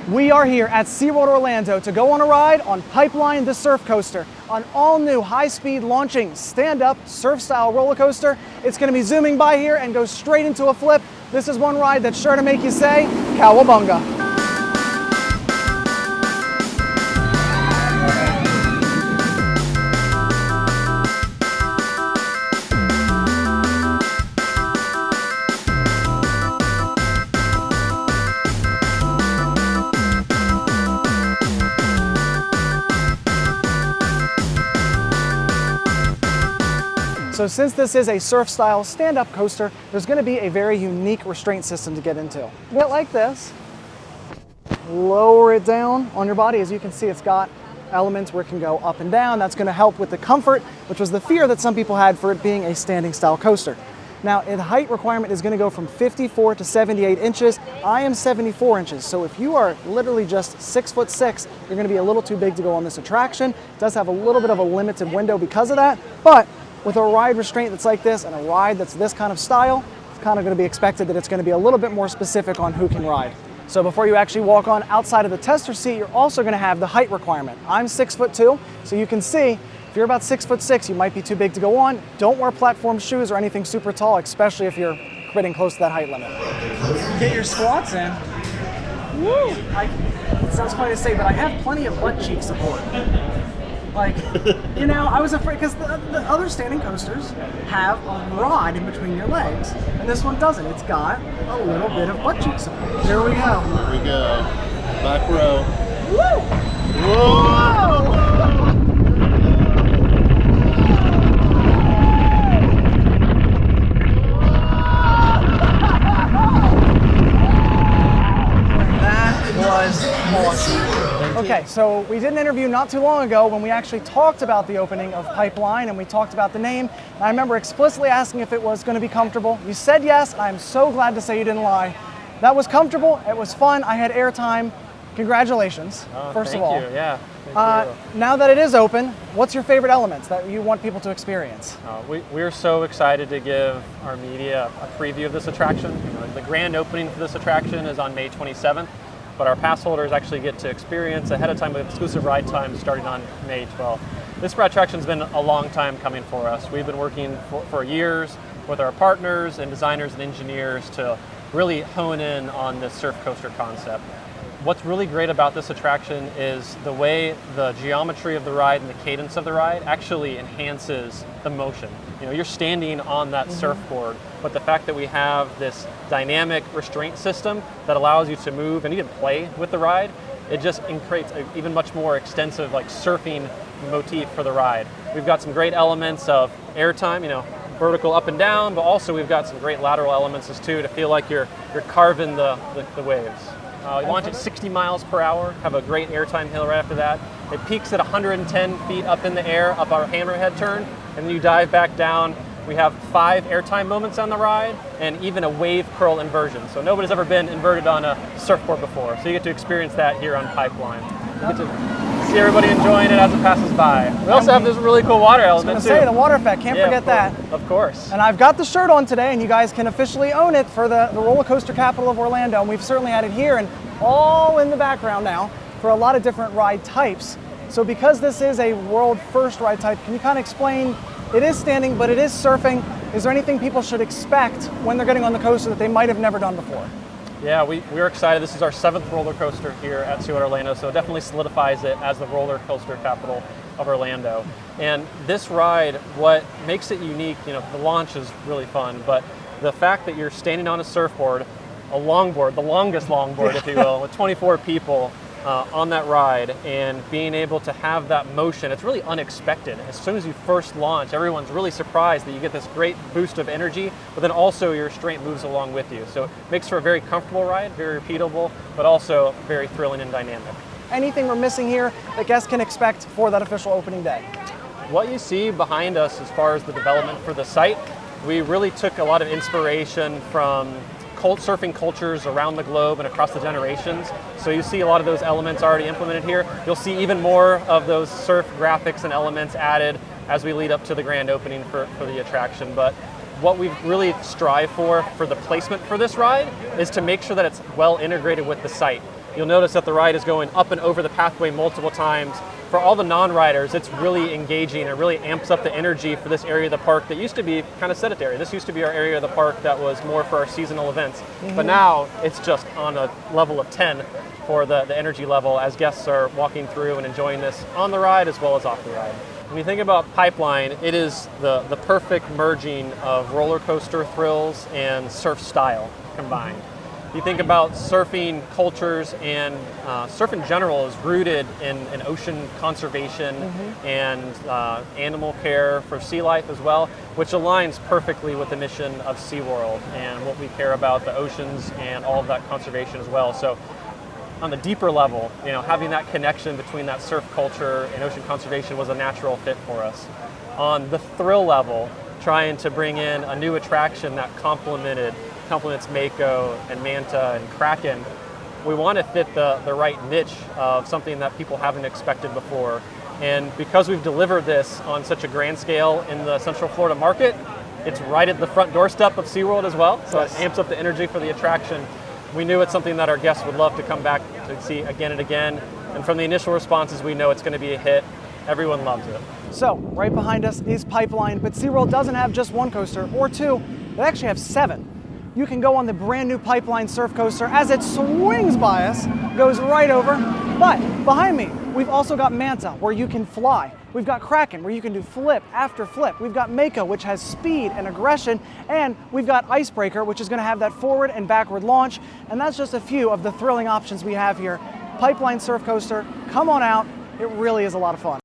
We are here at SeaWorld Orlando to go on a ride on Pipeline the Surf Coaster, an all-new high-speed launching stand-up surf-style roller coaster. It's going to be zooming by here and go straight into a flip. This is one ride that's sure to make you say, cowabunga. So since this is a surf-style stand-up coaster, there's going to be a very unique restraint system to get into. A bit like this. Lower it down on your body. As you can see, it's got elements where it can go up and down. That's going to help with the comfort, which was the fear that some people had for it being a standing-style coaster. Now, the height requirement is going to go from 54 to 78 inches. I am 74 inches, so if you are literally just 6'6", you're going to be a little too big to go on this attraction. It does have a little bit of a limited window because of that, but with a ride restraint that's like this and a ride that's this kind of style, it's kind of going to be expected that it's going to be a little bit more specific on who can ride. So before you actually walk on outside of the tester seat, you're also going to have the height requirement. I'm 6'2", so you can see if you're about 6'6", you might be too big to go on. Don't wear platform shoes or anything super tall, especially if you're getting close to that height limit. Get your squats in. Woo! It sounds funny to say, but I have plenty of butt cheek support. Like, you know, I was afraid because the other standing coasters have a rod in between your legs, and this one doesn't. It's got a little bit of butt cheek support. Here we go. Here we go. Back row. Woo! Whoa! That was awesome. Okay, so we did an interview not too long ago when we actually talked about the opening of Pipeline and we talked about the name. And I remember explicitly asking if it was going to be comfortable. You said yes, and I'm so glad to say you didn't lie. That was comfortable, it was fun, I had airtime. Congratulations, first of all. Thank you, yeah. Thank you. Now that it is open, what's your favorite elements that you want people to experience? We're so excited to give our media a preview of this attraction. The grand opening for this attraction is on May 27th. But our pass holders actually get to experience ahead of time with exclusive ride times starting on May 12th. This attraction has been a long time coming for us. We've been working for years with our partners and designers and engineers to really hone in on this surf coaster concept. What's really great about this attraction is the way the geometry of the ride and the cadence of the ride actually enhances the motion. You know, you're standing on that surfboard, but the fact that we have this dynamic restraint system that allows you to move and even play with the ride, it just creates an even much more extensive like surfing motif for the ride. We've got some great elements of airtime, you know, vertical up and down, but also we've got some great lateral elements as too to feel like you're carving the waves. You launch at 60 miles per hour, have a great airtime hill right after that. It peaks at 110 feet up in the air, up our hammerhead turn, and then you dive back down. We have 5 airtime moments on the ride, and even a wave curl inversion. So nobody's ever been inverted on a surfboard before, so you get to experience that here on Pipeline. You get to see everybody enjoying it as it passes by. We also have this really cool water element too. I was going to say, the water effect, can't forget that. Of course. And I've got the shirt on today, and you guys can officially own it for the roller coaster capital of Orlando, and we've certainly had it here and all in the background now for a lot of different ride types. So because this is a world first ride type, can you kind of explain, it is standing, but it is surfing. Is there anything people should expect when they're getting on the coaster that they might have never done before? Yeah, we're excited. This is our 7th roller coaster here at SeaWorld Orlando, so it definitely solidifies it as the roller coaster capital of Orlando. And this ride, what makes it unique, you know, the launch is really fun, but the fact that you're standing on a surfboard, a longboard, the longest longboard, if you will, with 24 people on that ride, and being able to have that motion, it's really unexpected. As soon as you first launch, everyone's really surprised that you get this great boost of energy, but then also your restraint moves along with you. So it makes for a very comfortable ride, very repeatable, but also very thrilling and dynamic. Anything we're missing here that guests can expect for that official opening day? What you see behind us as far as the development for the site, we really took a lot of inspiration from surfing cultures around the globe and across the generations. So you see a lot of those elements already implemented here. You'll see even more of those surf graphics and elements added as we lead up to the grand opening for the attraction. But what we really strive for the placement for this ride is to make sure that it's well integrated with the site. You'll notice that the ride is going up and over the pathway multiple times. For all the non-riders, it's really engaging and really amps up the energy for this area of the park that used to be kind of sedentary. This used to be our area of the park that was more for our seasonal events. But now it's just on a level of 10 for the energy level as guests are walking through and enjoying this on the ride as well as off the ride. When you think about Pipeline, it is the perfect merging of roller coaster thrills and surf style combined. You think about surfing cultures, and surf in general is rooted in ocean conservation and animal care for sea life as well, which aligns perfectly with the mission of SeaWorld and what we care about, the oceans and all of that conservation as well. So on the deeper level, having that connection between that surf culture and ocean conservation was a natural fit for us. On the thrill level, trying to bring in a new attraction that complements Mako and Manta and Kraken, we want to fit the right niche of something that people haven't expected before. And because we've delivered this on such a grand scale in the Central Florida market, it's right at the front doorstep of SeaWorld as well, so it amps up the energy for the attraction. We knew it's something that our guests would love to come back to see again and again, and from the initial responses, we know it's going to be a hit. Everyone loves it. So, right behind us is Pipeline, but SeaWorld doesn't have just one coaster or two, they actually have 7. You can go on the brand new Pipeline surf coaster as it swings by us, goes right over. But behind me, we've also got Manta, where you can fly. We've got Kraken, where you can do flip after flip. We've got Mako, which has speed and aggression. And we've got Icebreaker, which is going to have that forward and backward launch. And that's just a few of the thrilling options we have here. Pipeline surf coaster, come on out. It really is a lot of fun.